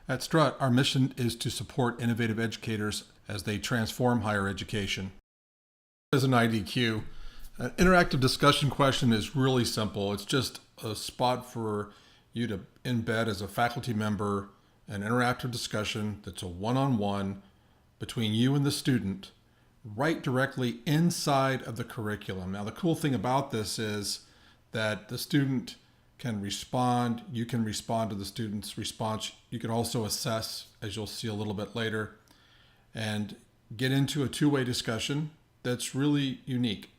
At Strut, our mission is to support innovative educators as they transform higher education. As an IDQ, an interactive discussion question is really simple. It's just a spot for you to embed as a faculty member an interactive discussion that's a one-on-one between you and the student right directly inside of the curriculum. Now, the cool thing about this is that the student can respond. You can respond to the student's response. You can also assess, as you'll see a little bit later, and get into a two-way discussion that's really unique.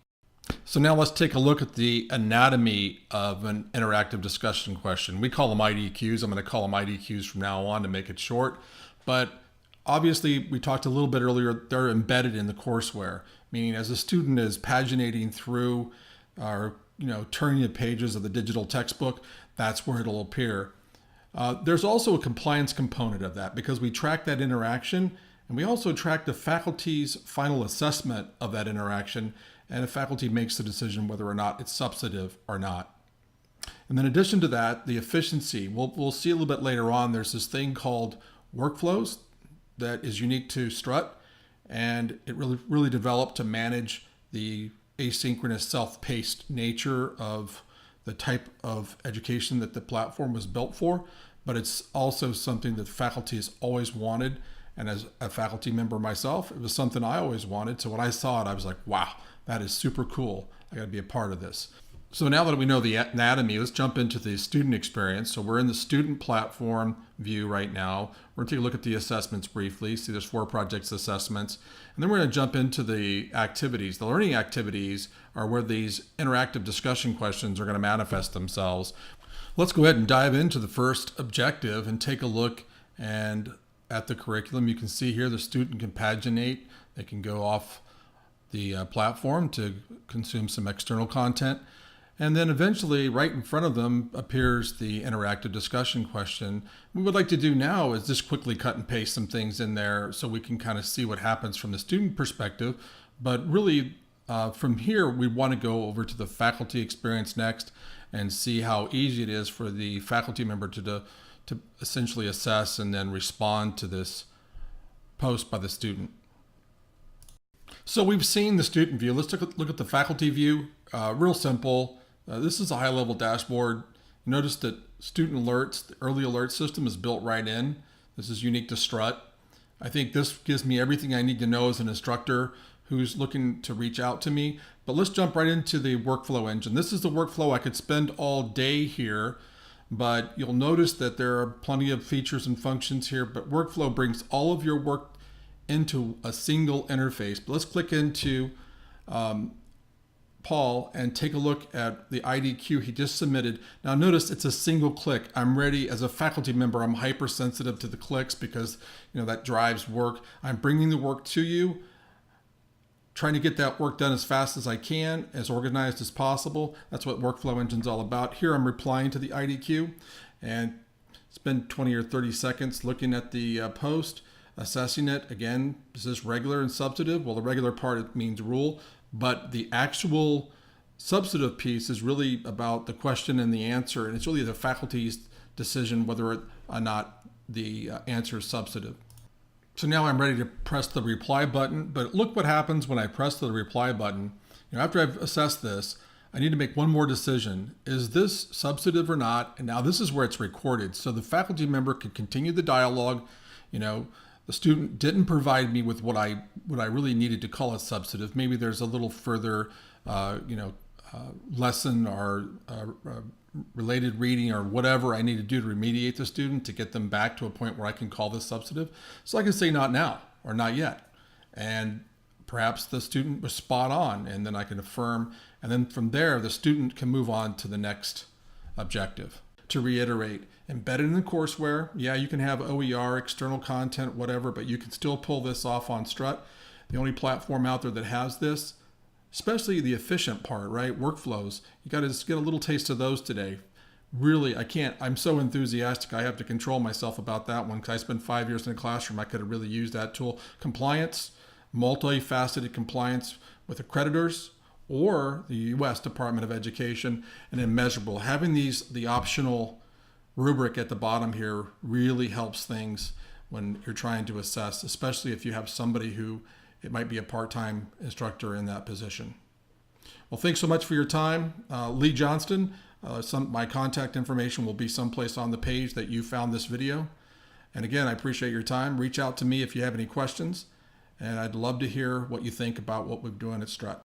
So now let's take a look at the anatomy of an interactive discussion question. We call them IDQs. I'm going to call them IDQs from now on to make it short. But obviously, we talked a little bit earlier, they're embedded in the courseware, meaning as a student is paginating through or turning the pages of the digital textbook, that's where it'll appear. There's also a compliance component of that because we track that interaction and we also track the faculty's final assessment of that interaction, and the faculty makes the decision whether or not it's substantive or not. And then in addition to that, the efficiency, we'll see a little bit later on, there's this thing called workflows that is unique to Strut, and it really developed to manage the asynchronous self-paced nature of the type of education that the platform was built for, but it's also something that faculty has always wanted. And as a faculty member myself, it was something I always wanted. So when I saw it, I was like, wow, that is super cool. I got to be a part of this. So now that we know the anatomy, let's jump into the student experience. So we're in the student platform view right now. We're going to take a look at the assessments briefly. See, there's 4 projects assessments. And then we're going to jump into the activities. The learning activities are where these interactive discussion questions are going to manifest themselves. Let's go ahead and dive into the first objective and take a look at the curriculum. You can see here the student can paginate. They can go off the platform to consume some external content. And then eventually right in front of them appears the interactive discussion question. What we'd like to do now is just quickly cut and paste some things in there so we can kind of see what happens from the student perspective. But really from here, we want to go over to the faculty experience next and see how easy it is for the faculty member to essentially assess and then respond to this post by the student. So we've seen the student view. Let's take a look at the faculty view. Real simple. This is a high-level dashboard. Notice that student alerts, the early alert system is built right in. This is unique to Strut. I think this gives me everything I need to know as an instructor who's looking to reach out to me. But let's jump right into the workflow engine. This is the workflow. I could spend all day here, but you'll notice that there are plenty of features and functions here, but workflow brings all of your work into a single interface. But let's click into Paul and take a look at the IDQ he just submitted. Now notice it's a single click. I'm ready as a faculty member. I'm hypersensitive to the clicks because that drives work. I'm bringing the work to you, trying to get that work done as fast as I can, as organized as possible. That's what Workflow Engine's all about. Here I'm replying to the IDQ and spend 20 or 30 seconds looking at the post, assessing it. Again, is this regular and substantive? Well, the regular part, it means rule, but the actual substantive piece is really about the question and the answer, and it's really the faculty's decision whether or not the answer is substantive. So now I'm ready to press the reply button, but look what happens when I press the reply button. After I've assessed this, I need to make one more decision. Is this substantive or not? And now this is where it's recorded. So the faculty member can continue the dialogue. The student didn't provide me with what I really needed to call it substantive. Maybe there's a little further, lesson or related reading or whatever I need to do to remediate the student to get them back to a point where I can call this substantive. So I can say not now or not yet. And perhaps the student was spot on, and then I can affirm. And then from there, the student can move on to the next objective. To reiterate, embedded in the courseware, yeah, you can have OER, external content, whatever, but you can still pull this off on Strut. The only platform out there that has this, especially the efficient part, right? Workflows. You got to just get a little taste of those today. Really, I'm so enthusiastic. I have to control myself about that one because I spent 5 years in a classroom. I could have really used that tool. Compliance, multifaceted compliance with accreditors or the U.S. Department of Education, and then measurable. Having the optional rubric at the bottom here really helps things when you're trying to assess, especially if you have somebody who it might be a part-time instructor in that position. Well, thanks so much for your time. Lee Johnston, my contact information will be someplace on the page that you found this video. And again, I appreciate your time. Reach out to me if you have any questions, and I'd love to hear what you think about what we're doing at Strut.